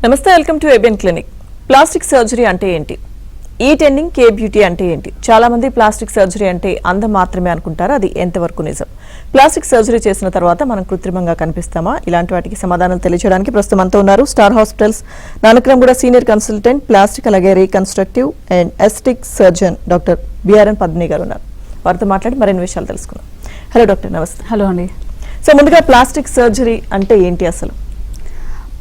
నమస్తే, welcome to ABN clinic. Plastic surgery అంటే ఏంటి? ఈ టెండింగ్ కే బ్యూటీ అంటే ఏంటి? చాలా మంది ప్లాస్టిక్ సర్జరీ అంటే అందం మాత్రమే అనుకుంటారు. అది ఎంతవరకు నిజం? ప్లాస్టిక్ సర్జరీ చేసిన తర్వాత మనం కృత్రిమంగా కనిపిస్తామా? ఇలాంటి వాటికి సమాధానం తెలియజేయడానికి ప్రస్తుతం అంతా ఉన్నారు star hospitals Nanakramguda senior consultant plastic అలాగే reconstructive and aesthetic surgeon doctor BRN Padmini garu ఉన్నారు. వారితో మాట్లాడి మరిన్ని విషయాలు తెలుసుకుందాం. హలో డాక్టర్, నమస్తే. హలో అండి. సో ముందుగా ప్లాస్టిక్ సర్జరీ అంటే ఏంటి అసలు?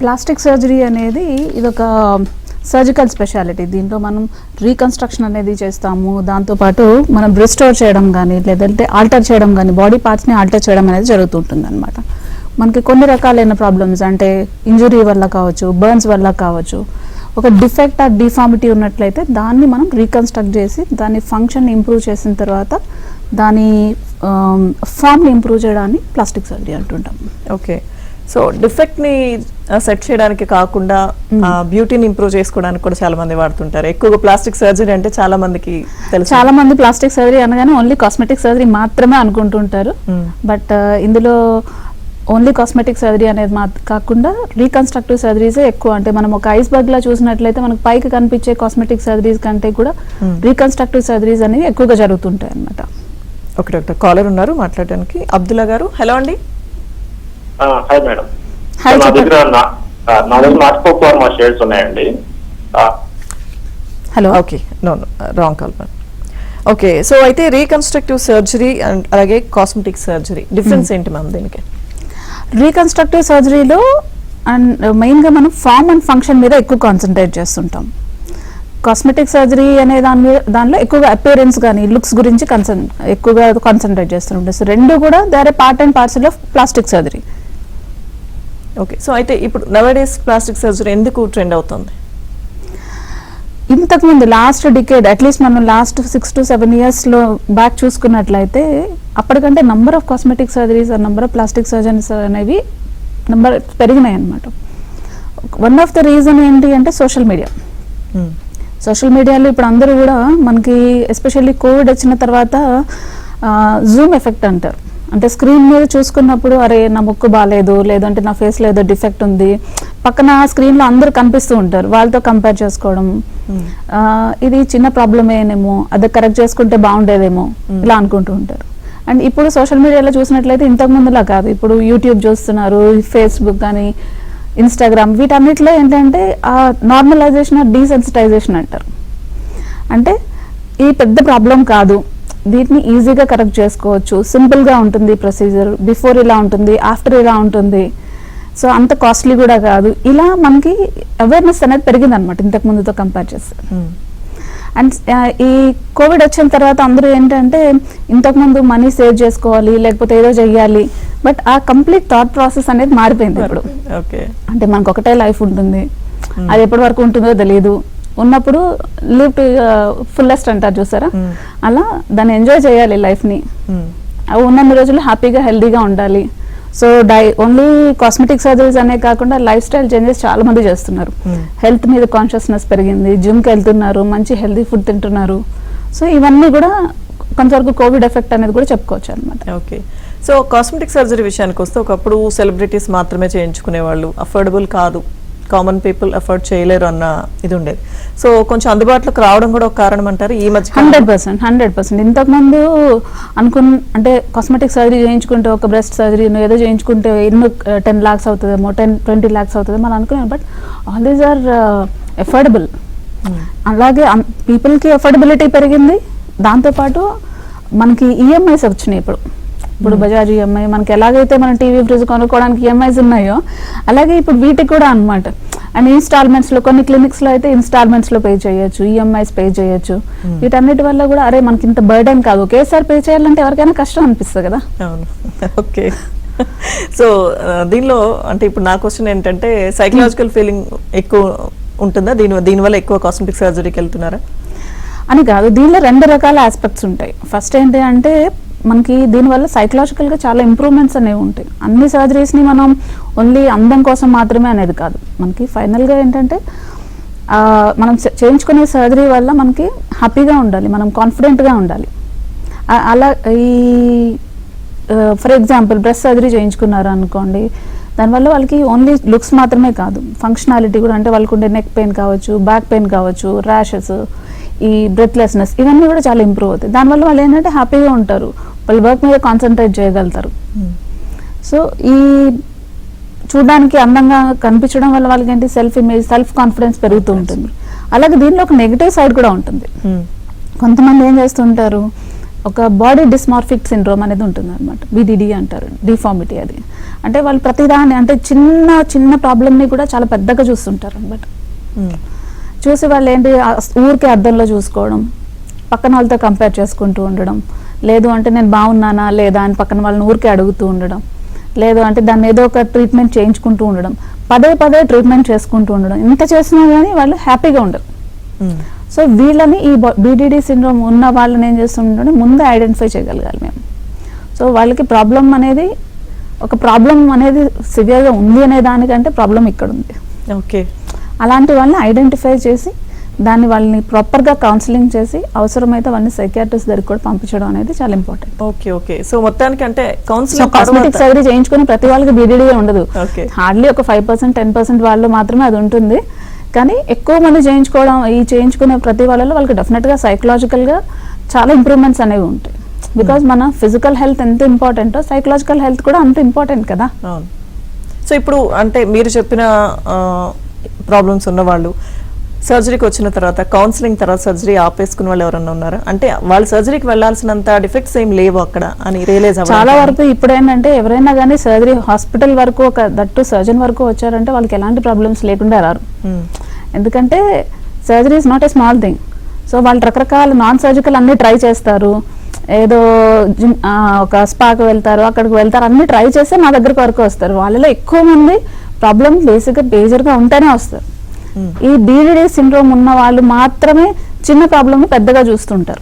ప్లాస్టిక్ సర్జరీ అనేది ఇదొక సర్జికల్ స్పెషాలిటీ. దీంట్లో మనం రీకన్స్ట్రక్షన్ అనేది చేస్తాము. దాంతోపాటు మనం రిస్టోర్ చేయడం కానీ లేదంటే ఆల్టర్ చేయడం కానీ బాడీ పార్ట్స్ని ఆల్టర్ చేయడం అనేది జరుగుతుంటుంది అనమాట. మనకి కొన్ని రకాలైన ప్రాబ్లమ్స్ అంటే ఇంజురీ వల్ల కావచ్చు, బర్న్స్ వల్ల కావచ్చు, ఒక డిఫెక్ట్ ఆర్ డిఫార్మిటీ ఉన్నట్లయితే దాన్ని మనం రీకన్స్ట్రక్ట్ చేసి దాని ఫంక్షన్ ఇంప్రూవ్ చేసిన తర్వాత దాని ఫామ్ని ఇంప్రూవ్ చేయడాన్ని ప్లాస్టిక్ సర్జరీ అంటుంటాం. ఓకే. సో డిఫెక్ట్ ని సెట్ చేయడానికి కాకుండా బ్యూటీని ఇంప్రూవ్ చేసుకోవడానికి కూడా చాలా మంది వాడుతుంటారు. ఎక్కువగా ప్లాస్టిక్ సర్జరీ అంటే చాలా మందికి తెలుసు. చాలా మంది ప్లాస్టిక్ సర్జరీ అనగానే ఓన్లీ కాస్మెటిక్ సర్జరీ మాత్రమే అనుకుంటుంటారు. బట్ ఇందులో ఓన్లీ కాస్మెటిక్ సర్జరీ అనేది కాకుండా రీకన్స్ట్రక్టివ్ సర్జరీసే ఎక్కువ. అంటే మనం ఒక ఐస్బర్గ్ లా చూసినట్లయితే మనకు పైకి కనిపించే కాస్మెటిక్ సర్జరీస్ కంటే కూడా రీకన్స్ట్రక్టివ్ సర్జరీస్ అనేవి ఎక్కువగా జరుగుతుంటాయి అన్నమాట. ఓకే డాక్టర్, కాలర్ ఉన్నారు మాట్లాడడానికి. అబ్దుల్లా గారు, హలో అండి. Hi madam. హాయ్, నా దగ్గర నాటుకోఫార్మా షేర్స్ ఉన్నాయండి. Hello. Okay, no wrong call madam. Okay, so అయితే రీకన్స్ట్రక్టివ్ సర్జరీ అండ్ అలాగే కాస్మెటిక్ సర్జరీ డిఫరెన్స్ ఏంటి మ్యామ్ దీనికి? రీకన్స్ట్రక్టివ్ సర్జరీలో అండ్ మెయిన్గా మనం ఫామ్ అండ్ ఫంక్షన్ మీద ఎక్కువ కాన్సన్ట్రేట్ చేస్తుంటాం. కాస్మెటిక్ సర్జరీ అనే దానిలో ఎక్కువగా అపియరెన్స్ కానీ లుక్స్ గురించి ఎక్కువగా కాన్సన్ట్రేట్ చేస్తుంటాం. సో రెండు కూడా they are a part and parcel of plastic surgery. Okay, so అయితే ఇప్పుడు నవడేస్ ప్లాస్టిక్ సర్జరీ ఎందుకు ట్రెండ్ అవుతుంది? ఇంతకుముందు లాస్ట్ డికేడ్ అట్లీస్ట్ మనం లాస్ట్ 6 to 7 yearsలో బ్యాక్ చూసుకున్నట్లయితే అప్పటికంటే number of cosmetic surgeries number of plastic surgeons అనేవి నంబర్ పెరిగినాయి అన్నమాట. వన్ ఆఫ్ ద రీజన్ ఏంటి అంటే సోషల్ మీడియా. సోషల్ మీడియాలో ఇప్పుడు అందరూ కూడా మనకి ఎస్పెషల్లీ కోవిడ్ వచ్చిన తర్వాత జూమ్ ఎఫెక్ట్ అంటారు. అంటే స్క్రీన్ మీద చూసుకున్నప్పుడు అరే నా ముక్కు బాగాలేదు, లేదంటే నా ఫేస్లో ఏదో డిఫెక్ట్ ఉంది, పక్కన స్క్రీన్లో అందరూ కనిపిస్తూ ఉంటారు, వాళ్ళతో కంపేర్ చేసుకోవడం, ఇది చిన్న ప్రాబ్లమేనేమో అది కరెక్ట్ చేసుకుంటే బాగుండేదేమో ఇలా అనుకుంటూ ఉంటారు. అండ్ ఇప్పుడు సోషల్ మీడియాలో చూసినట్లయితే ఇంతకు ముందులా కాదు, ఇప్పుడు యూట్యూబ్ చూస్తున్నారు, ఫేస్బుక్ కానీ ఇన్స్టాగ్రామ్, వీటన్నిటిలో ఏంటంటే ఆ నార్మలైజేషన్ ఆర్ డీసెన్సిటైజేషన్ అంటారు. అంటే ఈ పెద్ద ప్రాబ్లం కాదు, దీన్ని ఈజీగా కరెక్ట్ చేసుకోవచ్చు, సింపుల్గా ఉంటుంది ప్రొసీజర్, బిఫోర్ ఇలా ఉంటుంది, ఆఫ్టర్ ఇలా ఉంటుంది, సో అంత కాస్ట్లీ కూడా కాదు, ఇలా మనకి అవేర్నెస్ అనేది పెరిగింది అనమాట ఇంతకు ముందుతో కంపేర్ చేస్తే. అండ్ ఈ కోవిడ్ వచ్చిన తర్వాత అందరూ ఏంటంటే ఇంతకుముందు మనీ సేవ్ చేసుకోవాలి లేకపోతే ఏదో చెయ్యాలి, బట్ ఆ కంప్లీట్ థాట్ ప్రాసెస్ అనేది మారిపోయింది ఇప్పుడు. అంటే మనకు ఒకటే లైఫ్ ఉంటుంది, అది ఎప్పటి వరకు ఉంటుందో తెలియదు, ఉన్నప్పుడు లివ్ టు ఫుల్లెస్ట్ అంటారు చూసారా, అలా దాన్ని ఎంజాయ్ చేయాలి లైఫ్ని, ఉన్నన్ని రోజులు హ్యాపీగా హెల్దీగా ఉండాలి. సో ఓన్లీ కాస్మెటిక్ సర్జరీస్ అనే కాకుండా లైఫ్ స్టైల్ చేంజెస్ చాలా మంది చేస్తున్నారు. హెల్త్ మీద కాన్షియస్నెస్ పెరిగింది, జిమ్కి వెళ్తున్నారు, మంచి హెల్దీ ఫుడ్ తింటున్నారు. సో ఇవన్నీ కూడా కొంతవరకు కోవిడ్ ఎఫెక్ట్ అనేది కూడా చెప్పుకోవచ్చు అనమాట. ఓకే, సో కాస్మెటిక్ సర్జరీ విషయానికి వస్తే ఒకప్పుడు సెలబ్రిటీస్ మాత్రమే చేయించుకునేవాళ్ళు, అఫోర్డబుల్ కాదు, కామన్ పీపుల్ అఫోర్డ్ చేయలేరు అన్న ఇది ఉండేది. సో కొంచెం అందుబాటులోకి రావడం కూడా ఒక కారణం అంటారు ఈ మధ్య. 100%. ఇంతకుముందు అంటే కాస్మెటిక్ సర్జరీ చేయించుకుంటే ఒక బ్రెస్ట్ సర్జరీ ఏదో చేయించుకుంటే ఎన్నో 10 lakhs అవుతుందేమో, 10-20 lakhs అవుతుందేమో అని అనుకున్నాను. But all these are affordable. అలాగే పీపుల్కి ఎఫోర్డబిలిటీ పెరిగింది, దాంతోపాటు మనకి ఈఎంఐస్ వచ్చినాయి. ఇప్పుడు బజాజ్ ఈఎంఐ, మనకి ఎలాగైతే మనం టీవీ ఫ్రిడ్జ్ కొనుక్కోవడానికి ఈఎంఐస్ ఉన్నాయో అలాగే ఇప్పుడు వీటికి కూడా అనమాట. అండ్ ఇన్స్టాల్మెంట్స్లో కొన్ని క్లినిక్స్లో అయితే ఇన్స్టాల్మెంట్స్లో పే చేయొచ్చు, ఈఎంఐస్ పే చేయొచ్చు. వీటన్నిటి వల్ల కూడా అరే మనకి ఇంత బర్డెన్ కాదు, ఒకేసారి పే చేయాలంటే ఎవరికైనా కష్టం అనిపిస్తుంది కదా. అవును. ఓకే, సో దీనిలో అంటే ఇప్పుడు నా క్వశ్చన్ ఏంటంటే సైకలాజికల్ ఫీలింగ్ ఎక్కువ ఉంటుందా దీనివల్ల ఎక్కువ కాస్మెటిక్ సర్జరీకి వెళ్తున్నారా అని కాదు. దీనిలో 2 రకాల ఆస్పెక్ట్స్ ఉంటాయి. ఫస్ట్ ఏంటి అంటే మనకి దీనివల్ల సైకలాజికల్గా చాలా ఇంప్రూవ్మెంట్స్ అనేవి ఉంటాయి. అన్ని సర్జరీస్ని మనం ఓన్లీ అందం కోసం మాత్రమే అనేది కాదు, మనకి ఫైనల్గా ఏంటంటే మనం చేయించుకునే సర్జరీ వల్ల మనకి హ్యాపీగా ఉండాలి, మనం కాన్ఫిడెంట్గా ఉండాలి. అలా ఈ ఫర్ ఎగ్జాంపుల్ బ్రెస్ట్ సర్జరీ చేయించుకున్నారు అనుకోండి, దానివల్ల వాళ్ళకి ఓన్లీ లుక్స్ మాత్రమే కాదు, ఫంక్షనాలిటీ కూడా, అంటే వాళ్ళకు ఉండే నెక్ పెయిన్ కావచ్చు, బ్యాక్ పెయిన్ కావచ్చు, ర్యాషెస్, ఈ బ్రెత్లెస్నెస్, ఇవన్నీ కూడా చాలా ఇంప్రూవ్ అవుతాయి. దానివల్ల వాళ్ళు ఏంటంటే హ్యాపీగా ఉంటారు, వాళ్ళు వర్క్ మీద కాన్సన్ట్రేట్ చేయగలుగుతారు. సో ఈ చూడడానికి అందంగా కనిపించడం వల్ల వాళ్ళకి ఏంటి సెల్ఫ్ ఇమేజ్, సెల్ఫ్ కాన్ఫిడెన్స్ పెరుగుతూ ఉంటుంది. అలాగే దీనిలో ఒక నెగిటివ్ సైడ్ కూడా ఉంటుంది. కొంతమంది ఏం చేస్తుంటారు, ఒక బాడీ డిస్మార్ఫిక్ సిండ్రోమ్ అనేది ఉంటుంది అనమాట, BDD అంటారు, డిఫార్మిటీ. అది అంటే వాళ్ళు ప్రతిదాన్ని, అంటే చిన్న చిన్న ప్రాబ్లమ్ని కూడా చాలా పెద్దగా చూస్తుంటారు అనమాట. చూసి వాళ్ళు ఏంటి ఊరికే అద్దంలో చూసుకోవడం, పక్కన వాళ్ళతో కంపేర్ చేసుకుంటూ ఉండడం, లేదు అంటే నేను బాగున్నానా లేదా అని పక్కన వాళ్ళని ఊరికే అడుగుతూ ఉండడం, లేదు అంటే దాన్ని ఏదో ఒక ట్రీట్మెంట్ చేయించుకుంటూ ఉండడం, పదే పదే ట్రీట్మెంట్ చేసుకుంటూ ఉండడం. ఇంత చేసినా కానీ వాళ్ళు హ్యాపీగా ఉండరు. సో వీళ్ళని, ఈ BDD సిండ్రోమ్ ఉన్న వాళ్ళని ఏం చేస్తుంటే ముందే ఐడెంటిఫై చేయగలగాలి మేము. సో వాళ్ళకి ప్రాబ్లం అనేది, ఒక ప్రాబ్లం అనేది సివియర్గా ఉంది అనే దానికంటే ప్రాబ్లం ఇక్కడ ఉంది. ఓకే, అలాంటి వాళ్ళని ఐడెంటిఫై చేసి దాన్ని వాళ్ళని ప్రాపర్గా కౌన్సిలింగ్ చేసి అవసరమైతే వాళ్ళని సైకియాట్రిస్ట్ దగ్గరికి కూడా పంపించడం అనేది చాలా ఇంపార్టెంట్. Okay okay. సో మొత్తానికి అంటే కాస్మెటిక్ సర్జరీ చేయించుకుని ప్రతి వాళ్ళకి BDD ఉండదు, హార్డ్లీ ఒక 5% 10% వాళ్ళు మాత్రమే అది ఉంటుంది. కానీ ఎక్కువ మంది చేయించుకునే ప్రతి వాళ్ళలో వాళ్ళకి డెఫినెట్గా సైకలాజికల్గా చాలా ఇంప్రూవ్మెంట్స్ అనేవి ఉంటాయి. బికాజ్ మన ఫిజికల్ హెల్త్ ఎంత ఇంపార్టెంటో సైకలాజికల్ హెల్త్ కూడా అంత ఇంపార్టెంట్ కదా. సో ఇప్పుడు అంటే మీరు చెప్పిన ప్రాబ్లమ్స్ ఉన్నవాళ్ళు సర్జరీకి వచ్చిన తర్వాత, కౌన్సిలింగ్ తర్వాత సర్జరీ ఆపేసుకున్న వాళ్ళు ఎవరన్నా ఉన్నారా? అంటే వాళ్ళు సర్జరీకి వెళ్లాల్సినంత డిఫెక్ట్స్ ఏం లేవు అక్కడ అని రియలైజ్ అవ్వాలి. చాలా వరకు ఇప్పుడు ఏంటంటే ఎవరైనా కానీ సర్జరీ హాస్పిటల్ వరకు, ఒక దట్టు సర్జన్ వరకు వచ్చారంటే వాళ్ళకి ఎలాంటి ప్రాబ్లమ్స్ లేకుండా రారు. ఎందుకంటే surgery is not a small thing. So వాళ్ళు రకరకాల నాన్ సర్జికల్ అన్ని ట్రై చేస్తారు, ఏదో ఒక స్పాకి వెళ్తారు, అక్కడికి వెళ్తారు, అన్ని ట్రై చేస్తే నా దగ్గరకు వరకు వస్తారు. వాళ్ళలో ఎక్కువ మంది ప్రాబ్లమ్ మేజర్గా ఉంటేనే వస్తారు. ఈ BDD సిండ్రోమ్ ఉన్న వాళ్ళు మాత్రమే చిన్న ప్రాబ్లమ్ని పెద్దగా చూస్తుంటారు,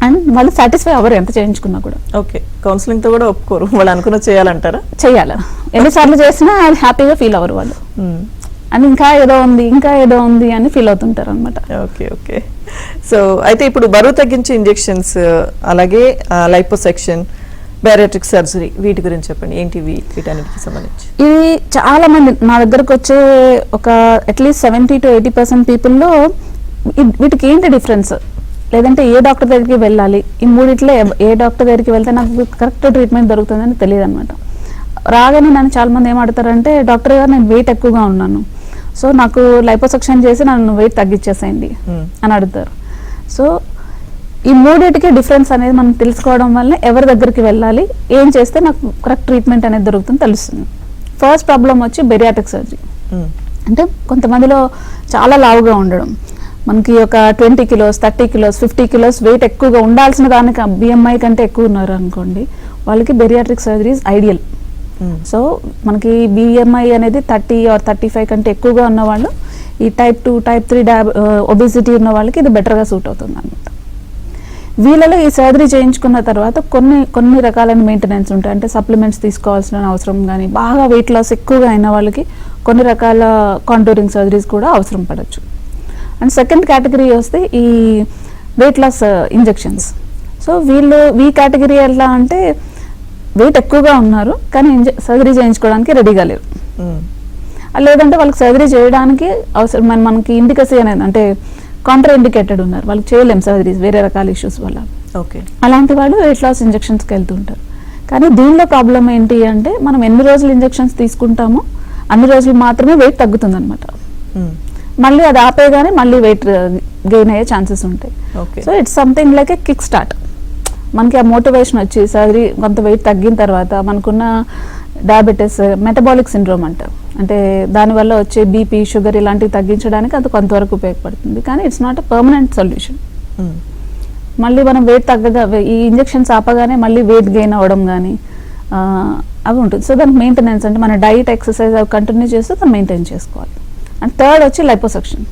అండ్ వాళ్ళు సాటిస్ఫై అవ్వరు ఎంత చేయించుకున్నా కూడా. ఓకే, కౌన్సిలింగ్ తో కూడా ఒప్పుకోరు, వాళ్ళు అనుకున్న చేయాలంటారా? చేయాలి, ఎన్నిసార్లు చేసినా హ్యాపీగా ఫీల్ అవ్వరు వాళ్ళు, అని ఇంకా ఏదో ఉంది అని ఫీల్ అవుతుంటారు అనమాట. Okay okay. సో అయితే ఇప్పుడు బరువు తగ్గించే ఇంజెక్షన్స్, అలాగే లైపోసెక్షన్, బయారియాట్రిక్ సర్జరీ, వీటి గురించి చెప్పండి. ఏంటి వీటన్నిటికి సంబంధించి? ఇది చాలా మంది నా దగ్గరకు వచ్చే ఒక అట్లీస్ట్ 70 to 80% పీపుల్లో వీటికి ఏంటి డిఫరెన్స్, లేదంటే ఏ డాక్టర్ దగ్గరికి వెళ్ళాలి, ఈ మూడిట్లో ఏ డాక్టర్ దగ్గరికి వెళ్తే నాకు కరెక్ట్ ట్రీట్మెంట్ దొరుకుతుందని తెలియదు అనమాట. రాగానే నన్ను చాలా మంది ఏమంటారంటే, డాక్టర్ గారు నేను వెయిట్ ఎక్కువగా ఉన్నాను, సో నాకు లైపోసెక్షన్ చేసి నన్ను వెయిట్ తగ్గించేసేయండి అని అడుగుతారు. సో ఈ మూడింటికి డిఫరెన్స్ అనేది మనం తెలుసుకోవడం వల్ల ఎవరి దగ్గరికి వెళ్ళాలి, ఏం చేస్తే నాకు కరెక్ట్ ట్రీట్మెంట్ అనేది దొరుకుతుంది తెలుస్తుంది. ఫస్ట్ ప్రాబ్లం వచ్చి బెరియాట్రిక్ సర్జరీ. అంటే కొంతమందిలో చాలా లావుగా ఉండడం, మనకి ఒక 20 kilos 30 kilos 50 kilos వెయిట్ ఎక్కువగా ఉండాల్సిన దానికి BMI కంటే ఎక్కువ ఉన్నారు అనుకోండి, వాళ్ళకి bariatric surgery is ideal. So మనకి BMI అనేది 30 or 35 కంటే ఎక్కువగా ఉన్న వాళ్ళు, ఈ type 2 type 3 ఒబిసిటీ ఉన్న వాళ్ళకి ఇది బెటర్గా సూట్ అవుతుంది అనమాట. వీళ్ళలో ఈ సర్జరీ చేయించుకున్న తర్వాత కొన్ని రకాలైన మెయింటెనెన్స్ ఉంటాయి, అంటే సప్లిమెంట్స్ తీసుకోవాల్సిన అవసరం, కానీ బాగా వెయిట్ లాస్ ఎక్కువగా అయిన వాళ్ళకి కొన్ని రకాల కాంటూరింగ్ సర్జరీస్ కూడా అవసరం పడవచ్చు. అండ్ సెకండ్ కేటగిరీ వస్తే ఈ వెయిట్ లాస్ ఇంజెక్షన్స్. సో ఈ కేటగిరీ ఎలా అంటే వెయిట్ ఎక్కువగా ఉన్నారు కానీ సర్జరీ చేయించుకోవడానికి రెడీగా లేరు, లేదంటే వాళ్ళకి సర్జరీ చేయడానికి అవసరమైన మనకి ఇండికసీ అనేది, అంటే కాంట్రా ఇండికేటెడ్ ఉన్నారు, వాళ్ళకి చేయలేం సర్జరీస్ వేరే రకాల ఇష్యూస్ వల్ల. ఓకే, అలాంటి వాళ్ళు వెయిట్ లాస్ ఇంజెక్షన్స్కి వెళ్తుంటారు. కానీ దీనిలో ప్రాబ్లం ఏంటి అంటే, మనం ఎన్ని రోజులు ఇంజెక్షన్స్ తీసుకుంటామో అన్ని రోజులు మాత్రమే వెయిట్ తగ్గుతుంది అనమాట. మళ్ళీ అది ఆపేగానే మళ్ళీ వెయిట్ గెయిన్ అయ్యే ఛాన్సెస్ ఉంటాయి. So it's something like A kick start. మనకి ఆ మోటివేషన్ వచ్చి సర్జరీ కొంత వెయిట్ తగ్గిన తర్వాత మనకున్న డయాబెటీస్, మెటబాలిక్ సిండ్రోమ్ అంటారు, అంటే దానివల్ల వచ్చే BP, షుగర్ ఇలాంటివి తగ్గించడానికి అది కొంతవరకు ఉపయోగపడుతుంది. కానీ it's not a permanent solution. మళ్ళీ మనం వెయిట్ తగ్గగా ఈ ఇంజెక్షన్స్ ఆపగానే మళ్ళీ వెయిట్ గెయిన్ అవ్వడం కానీ అవి ఉంటుంది. సో దానికి మెయింటెనెన్స్, అంటే మన డైట్, ఎక్సర్సైజ్ అవి కంటిన్యూ చేస్తూ దాన్ని మెయింటైన్ చేసుకోవాలి. అండ్ థర్డ్ వచ్చి లైపోసెక్షన్.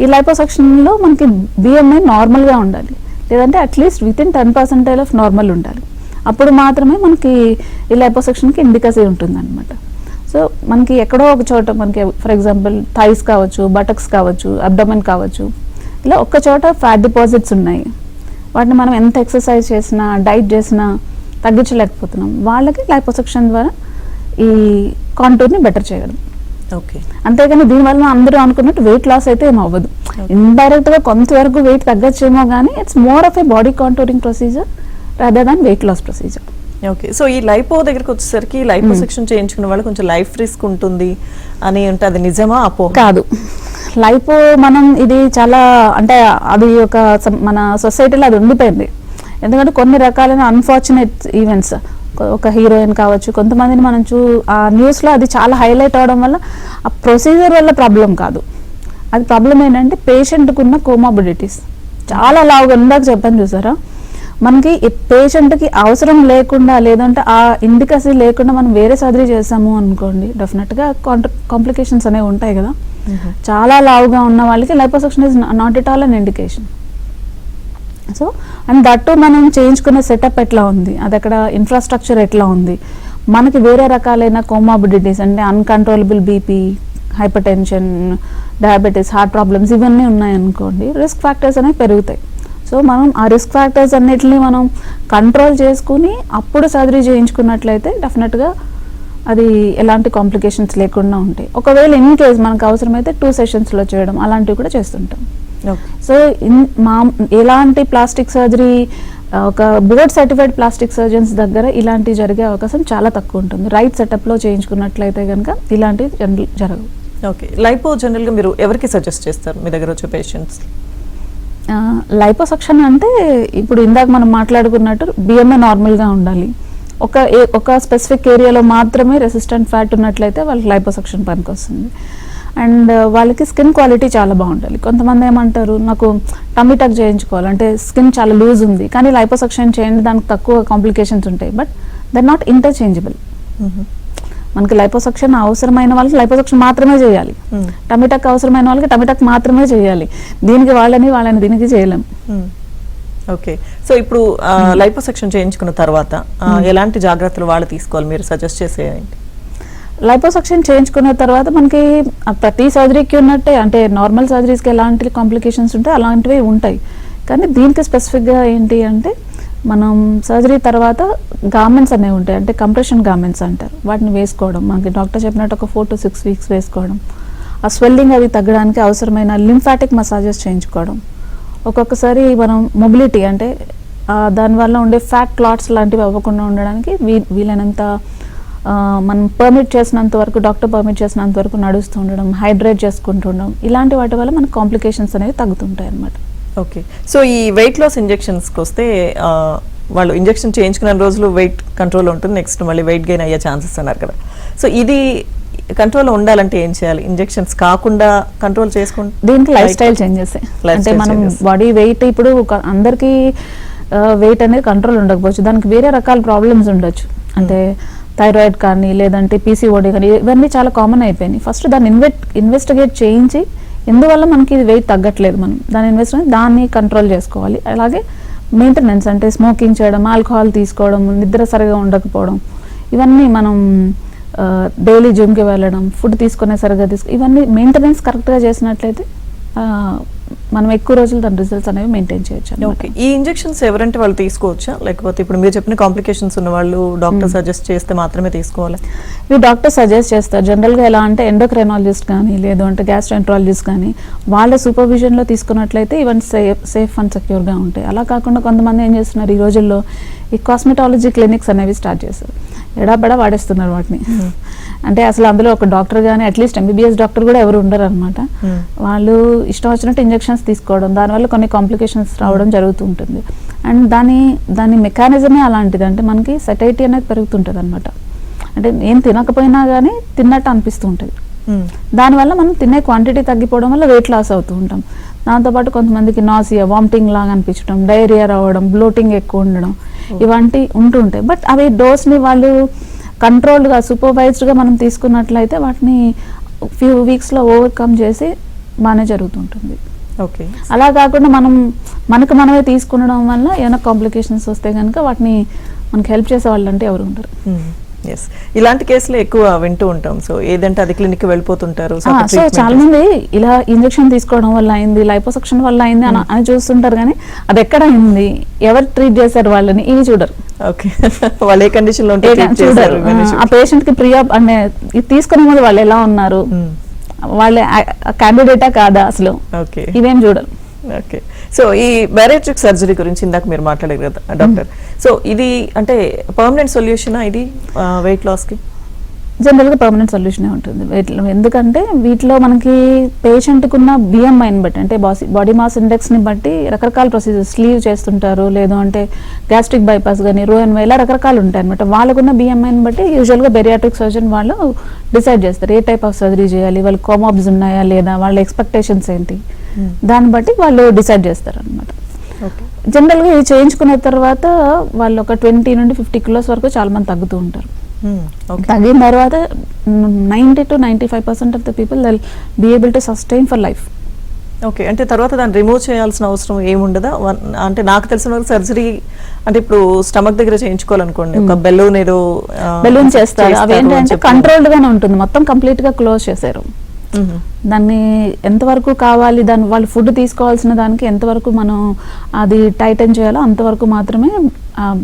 ఈ లైపోసెక్షన్లో మనకి BMI నార్మల్గా ఉండాలి, లేదంటే అట్లీస్ట్ వితిన్ 10% ఆఫ్ నార్మల్ ఉండాలి. అప్పుడు మాత్రమే మనకి ఈ లైపోసెక్షన్కి ఇండికసీ ఉంటుంది అనమాట. సో మనకి ఎక్కడో ఒక చోట మనకి ఫర్ ఎగ్జాంపుల్ థైస్ కావచ్చు, బటక్స్ కావచ్చు, అబ్డోమెన్ కావచ్చు, ఇలా ఒక్క చోట ఫ్యాట్ డిపాజిట్స్ ఉన్నాయి, వాటిని మనం ఎంత ఎక్సర్సైజ్ చేసినా డైట్ చేసినా తగ్గించలేకపోతున్నాం. వాళ్ళకి లైపోసెక్షన్ ద్వారా ఈ కాంటూర్ని బెటర్ చేయడం. ఓకే. అంతేగాని దీనివల్ల అందరూ అనుకున్నట్టు వెయిట్ లాస్ అయితే ఏం అవ్వదు. ఇండైరెక్ట్ గా కొంతవరకు వెయిట్ తగ్గచ్చేమో కానీ it's more of a body contouring procedure rather than weight loss procedure. Okay. So ఈ లైపో దగ్గరికి వచ్చేసరికి లైపోసెక్షన్ చేయించుకున్న వాళ్ళు కొంచెం లైఫ్ రిస్క్ ఉంటుంది అని అంటే అది నిజమా అపో? కాదు, లైపో మనం ఇది చాలా అంటే అది ఒక మన సొసైటీలో అది ఉండిపోయింది. ఎందుకంటే కొన్ని రకాలైన అన్ఫార్చునేట్ ఈవెంట్స్, ఒక హీరోయిన్ కావచ్చు, కొంతమందిని మనం ఆ న్యూస్లో అది చాలా హైలైట్ అవడం వల్ల ఆ ప్రొసీజర్ వల్ల ప్రాబ్లం కాదు. అది ప్రాబ్లం ఏంటంటే పేషెంట్కి ఉన్న కోమాబిడిటీస్ చాలా లావుగా ఇందాక చెప్పాను చూసారా, మనకి ఈ పేషెంట్కి అవసరం లేకుండా లేదంటే ఆ ఇండికసీ లేకుండా మనం వేరే సర్జరీ చేసాము అనుకోండి, డెఫినెట్గా కాంప్లికేషన్స్ అనేవి ఉంటాయి కదా. చాలా లావుగా ఉన్న వాళ్ళకి liposuction is not at all an indication. So and that మనం చేయించుకునే సెటప్ ఎట్లా ఉంది, అది అక్కడ ఇన్ఫ్రాస్ట్రక్చర్ ఎట్లా ఉంది, మనకి వేరే రకాలైన కోమాబిడిటీస్ అంటే uncontrollable BP, hyper tension, diabetes, heart problems ఇవన్నీ ఉన్నాయనుకోండి, రిస్క్ ఫ్యాక్టర్స్ అనేవి పెరుగుతాయి. సో మనం ఆ రిస్క్ ఫ్యాక్టర్స్ అన్నిటిని మనం కంట్రోల్ చేసుకుని అప్పుడు సర్జరీ చేయించుకున్నట్లయితే డెఫినెట్గా అది ఎలాంటి కాంప్లికేషన్స్ లేకుండా ఉంటాయి. ఒకవేళ ఇన్ కేస్ మనకు అవసరమైతే 2 సెషన్స్లో చేయడం అలాంటివి కూడా చేస్తుంటాం. సో ఎలాంటి ప్లాస్టిక్ సర్జరీ ఒక బోర్డ్ సర్టిఫైడ్ ప్లాస్టిక్ సర్జన్స్ దగ్గర ఇలాంటివి జరిగే అవకాశం చాలా తక్కువ ఉంటుంది. రైట్ సెటప్లో చేయించుకున్నట్లయితే కనుక ఇలాంటివి జరగవు. ఓకే. లైపో జనరల్గా మీరు ఎవరికి సజెస్ట్ చేస్తారు మీ దగ్గర వచ్చే పేషెంట్స్? లైపోసక్షన్ అంటే ఇప్పుడు ఇందాక మనం మాట్లాడుకున్నట్టు బిఎంఏ నార్మల్గా ఉండాలి, ఒక స్పెసిఫిక్ ఏరియాలో మాత్రమే రెసిస్టెంట్ ఫ్యాట్ ఉన్నట్లయితే వాళ్ళకి లైపోసక్షన్ పనికి వస్తుంది. అండ్ వాళ్ళకి స్కిన్ క్వాలిటీ చాలా బాగుండాలి. కొంతమంది ఏమంటారు, నాకు టమ్మీ టక్ చేయించుకోవాలి అంటే స్కిన్ చాలా లూజ్ ఉంది కానీ లైపోసక్షన్ చేయండి దానికి తక్కువ కాంప్లికేషన్స్ ఉంటాయి, బట్ దర్ నాట్ ఇంటర్చేంజబుల్. మనకి లైపోసక్షన్ అవసరమైన వాళ్ళకి లైపోసక్షన్ మాత్రమే చేయాలి, టమ్మీ టక్ అవసరమైన వాళ్ళకి టమ్మీ టక్ మాత్రమే చేయాలి, దీనికి వాళ్ళని దీనికి చేయలేం. ఓకే. సో ఇప్పుడు లైపోసెక్షన్ చేయించుకున్న తర్వాత ఎలాంటి జాగ్రత్తలు వాళ్ళు తీసుకోవాలి మీరు సజెస్ట్ చేసేయండి? లైపోసక్షన్ చేయించుకున్న తర్వాత మనకి ప్రతి సర్జరీకి ఉన్నట్టే అంటే నార్మల్ సర్జరీస్కి ఎలాంటి కాంప్లికేషన్స్ ఉంటాయి అలాంటివి ఉంటాయి, కానీ దీనికి స్పెసిఫిక్గా ఏంటి అంటే మనం సర్జరీ తర్వాత గార్మెంట్స్ అనేవి ఉంటాయి, అంటే కంప్రెషన్ గార్మెంట్స్ అంటారు, వాటిని వేసుకోవడం, మనకి డాక్టర్ చెప్పినట్టు ఒక 4 to 6 weeks వేసుకోవడం, ఆ స్వెల్లింగ్ అవి తగ్గడానికి అవసరమైన లింఫాటిక్ మసాజెస్ చేయించుకోవడం, ఒక్కొక్కసారి మనం మొబిలిటీ అంటే దానివల్ల ఉండే ఫ్యాట్ క్లాట్స్ లాంటివి అవ్వకుండా ఉండడానికి వీలైనంత మనం పర్మిట్ చేసినంత వరకు, డాక్టర్ పర్మిట్ చేసినంత వరకు నడుస్తూ ఉండడం, హైడ్రేట్ చేసుకుంటూ ఉండడం, ఇలాంటి వాటి వల్ల మనకు కాంప్లికేషన్స్ అనేవి తగ్గుతుంటాయి అన్నమాట. ఓకే. సో ఈ వెయిట్ లాస్ ఇంజెక్షన్స్కి వస్తే వాళ్ళు ఇంజెక్షన్ చేయించుకున్న రోజులు వెయిట్ కంట్రోల్ ఉంటుంది, నెక్స్ట్ మళ్ళీ వెయిట్ గెయిన్ అయ్యే ఛాన్సెస్ అన్నారు కదా. సో ఇది కంట్రోల్లో ఉండాలంటే ఏం చేయాలి? ఇంజెక్షన్స్ కాకుండా కంట్రోల్ చేసుకుంటే దీనికి లైఫ్ స్టైల్ చేంజెస్, అంటే మనం బాడీ వెయిట్ ఇప్పుడు అందరికీ వెయిట్ అనేది కంట్రోల్ ఉండకపోవచ్చు, దానికి వేరే రకాల ప్రాబ్లమ్స్ ఉండొచ్చు, అంటే థైరాయిడ్ కానీ లేదంటే పీసీఓడి కానీ ఇవన్నీ చాలా కామన్ అయిపోయినాయి. ఫస్ట్ దాన్ని ఇన్వెస్టిగేట్ చేయించి ఎందువల్ల మనకి ఇది వెయిట్ తగ్గట్లేదు, మనం దాన్ని కంట్రోల్ చేసుకోవాలి. అలాగే మెయింటెనెన్స్ అంటే స్మోకింగ్ చేయడం, ఆల్కహాల్ తీసుకోవడం, నిద్ర సరిగా ఉండకపోవడం, ఇవన్నీ మనం డైలీ జిమ్కి వెళ్ళడం, ఫుడ్ తీసుకునే సరిగా ఇవన్నీ మెయింటెనెన్స్ కరెక్ట్గా చేసినట్లయితే మనం ఎక్కువ రోజులు దాని రిజల్ట్స్ అనేవి మెయింటైన్ చేయొచ్చు. ఓకే. ఈ ఇంజెక్షన్స్ ఎవరంటే వాళ్ళు తీసుకోవచ్చా, లేకపోతే ఇప్పుడు మీరు చెప్పిన కాంప్లికేషన్స్ ఉన్న వాళ్ళు డాక్టర్ సజెస్ట్ చేస్తే మాత్రమే తీసుకోవాలి? ఇవి డాక్టర్ సజెస్ట్ చేస్తారు. జనరల్గా ఎలా అంటే ఎండోక్రైనాలజిస్ట్ కానీ లేదు అంటే గ్యాస్ట్రోఎంట్రాలజిస్ట్ కానీ వాళ్ళ సూపర్విజన్లో తీసుకున్నట్లయితే ఇవన్నీ సేఫ్ అండ్ సెక్యూర్గా ఉంటాయి. అలా కాకుండా కొంతమంది ఏం చేస్తున్నారు, ఈ రోజుల్లో ఈ కాస్మెటాలజీ క్లినిక్స్ అనేవి స్టార్ట్ చేస్తారు, ఎడాబెడా వాడేస్తున్నారు వాటిని. అంటే అసలు అందులో ఒక డాక్టర్ కానీ అట్లీస్ట్ ఎంబీబీఎస్ డాక్టర్ కూడా ఎవరు ఉండరు అనమాట. వాళ్ళు ఇష్టం వచ్చినట్టు ఇంజెక్షన్స్ తీసుకోవడం, దానివల్ల కొన్ని కాంప్లికేషన్స్ రావడం జరుగుతూ ఉంటుంది. అండ్ దాని మెకానిజమే అలాంటిది, అంటే మనకి సెటైటీ అనేది పెరుగుతుంటుంది అనమాట. అంటే ఏం తినకపోయినా కానీ తిన్నట్టు అనిపిస్తూ ఉంటుంది. దానివల్ల మనం తినే క్వాంటిటీ తగ్గిపోవడం వల్ల వెయిట్ లాస్ అవుతూ ఉంటాం. దాంతోపాటు కొంతమందికి నాసియా, వామిటింగ్ లాగా అనిపించడం, డైరియా రావడం, బ్లోటింగ్ ఎక్కువ ఉండడం, ఇవంటి ఉంటుంటాయి. బట్ అవి డోస్ని వాళ్ళు కంట్రోల్డ్గా సూపర్వైజ్డ్గా మనం తీసుకున్నట్లయితే వాటిని ఫ్యూ వీక్స్లో ఓవర్కమ్ చేసి బాగానే జరుగుతుంటుంది. ఓకే. అలా కాకుండా మనమే తీసుకునడం వల్ల ఏమైనా కాంప్లికేషన్స్ వస్తే కనుక వాటిని మనకి హెల్ప్ చేసే వాళ్ళు అంటే ఎవరు ఉండరు. ఎస్, ఇలాంటి కేసులు ఎక్కువ వింటూ ఉంటాం. సో ఏదంటే అది క్లినిక్ వెళ్ళిపోతుంటారు. సో చాలా మంది ఇలా ఇంజెక్షన్ తీసుకోవడం వల్ల అయింది, లైపోసక్షన్ వల్ల అయింది అని చూస్తుంటారు, కానీ అది ఎక్కడ అయింది, ఎవరు ట్రీట్ చేశారు వాళ్ళని ఇవి చూడరు. ఓకే. వాళ్ళు ఏ కండిషన్ లో ఉంటే treat చూడరు చేశారు ఇవన్నీ ఆ పేషెంట్ కి ప్రియా అంటే ఇది తీసుకునే ముందు వాళ్ళు ఎలా ఉన్నారు, వాళ్ళ క్యాండిడేటా కాదా అసలు, ఓకే ఇవేం చూడరు. ఓకే. సో ఈ బariatric సర్జరీ గురించి ఇందాక మీరు మాట్లాడారు కదా డాక్టర్, సో ఇది అంటే పర్మనెంట్ సొల్యూషనా ఇది వెయిట్ లాస్ కి? జనరల్గా పర్మనెంట్ సొల్యూషనే ఉంటుంది ఎందుకంటే వీటిలో మనకి పేషెంట్కి ఉన్న బిఎంఐని బట్టి అంటే బాడీ మాస్ ఇండెక్స్ని బట్టి రకరకాల ప్రొసీజర్స్ స్లీవ్ చేస్తుంటారు, లేదు అంటే గ్యాస్ట్రిక్ బైపాస్ కానీ రోఎన్వై ఇలా రకరకాలు ఉంటాయి అనమాట. వాళ్ళకున్న బిఎంఐని బట్టి యూజువల్గా బెరియాట్రిక్ సర్జన్ వాళ్ళు డిసైడ్ చేస్తారు ఏ టైప్ ఆఫ్ సర్జరీ చేయాలి, వాళ్ళకి కోమాబ్స్ ఉన్నాయా లేదా, వాళ్ళ ఎక్స్పెక్టేషన్స్ ఏంటి, దాన్ని బట్టి వాళ్ళు డిసైడ్ చేస్తారు అనమాట. జనరల్గా ఇది చేయించుకున్న తర్వాత వాళ్ళు ఒక 20 నుండి 50 కిలోస్ వరకు చాలా మంది తగ్గుతూ ఉంటారు. తగ్గిన తర్వాత 90 to 95% of the people they will be able to sustain for life. Okay. అంటే తర్వాత దాన్ని రిమూవ్ చేయాల్సిన అవసరం ఏముండదా? అంటే నాకు తెలిసిన వరకు సర్జరీ అంటే ఇప్పుడు స్టమక్ దగ్గర చేయించుకోవాలనుకోండి, ఒక బెలూన్ ఏదో బెలూన్ చేస్తారు, అవి ఏంటంటే కంట్రోల్డ్ గానే ఉంటుంది, మొత్తం కంప్లీట్ గా క్లోజ్ చేశారు. దాన్ని ఎంతవరకు కావాలి, దాన్ని వాళ్ళు ఫుడ్ తీసుకోవాల్సిన దానికి ఎంతవరకు మనం అది టైటన్ చేయాలో అంతవరకు మాత్రమే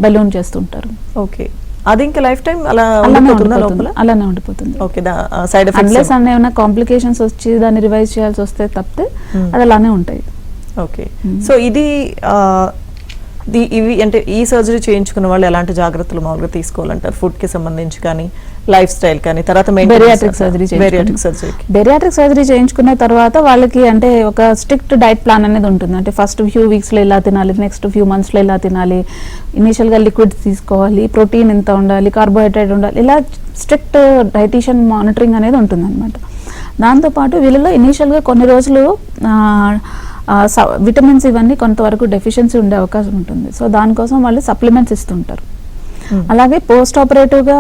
బెలూన్ చేస్తుంటారు. ఓకే. అది ఇంకా లైఫ్ టైం అలానే ఉండిపోతుంది. ఓకే. సైడ్ ఎఫెక్ట్స్ అన్లెస్ ఏమైనా కాంప్లికేషన్స్ వచ్చి దాన్ని రివైజ్ చేయాల్సి వస్తే తప్పితే అది అలానే ఉంటాయి. ఓకే. సో ఇది ఇవి అంటే ఈ సర్జరీ చేయించుకున్న వాళ్ళు ఎలాంటి జాగ్రత్తలు మామూలుగా తీసుకోవాలంటారు? ఫుడ్ కి సంబంధించి కానీ, లైఫ్ స్టైల్ కానీ, తర్వాత బెరియాట్రిక్ సర్జరీ చేయించుకున్న తర్వాత వాళ్ళకి అంటే ఒక స్ట్రిక్ట్ డైట్ ప్లాన్ అనేది ఉంటుంది. అంటే ఫస్ట్ ఫ్యూ వీక్స్లో ఇలా తినాలి, నెక్స్ట్ ఫ్యూ మంత్స్లో ఇలా తినాలి, ఇనీషియల్గా లిక్విడ్స్ తీసుకోవాలి, ప్రోటీన్ ఎంత ఉండాలి, కార్బోహైడ్రేట్ ఉండాలి, ఇలా స్ట్రిక్ట్ డైటీషియన్ మానిటరింగ్ అనేది ఉంటుంది అనమాట. దాంతోపాటు వీళ్ళలో ఇనీషియల్గా కొన్ని రోజులు విటమిన్స్ ఇవన్నీ కొంతవరకు డెఫిషియన్సీ ఉండే అవకాశం ఉంటుంది. సో దానికోసం వాళ్ళు సప్లిమెంట్స్ ఇస్తుంటారు. అలాగే పోస్ట్ ఆపరేటివ్గా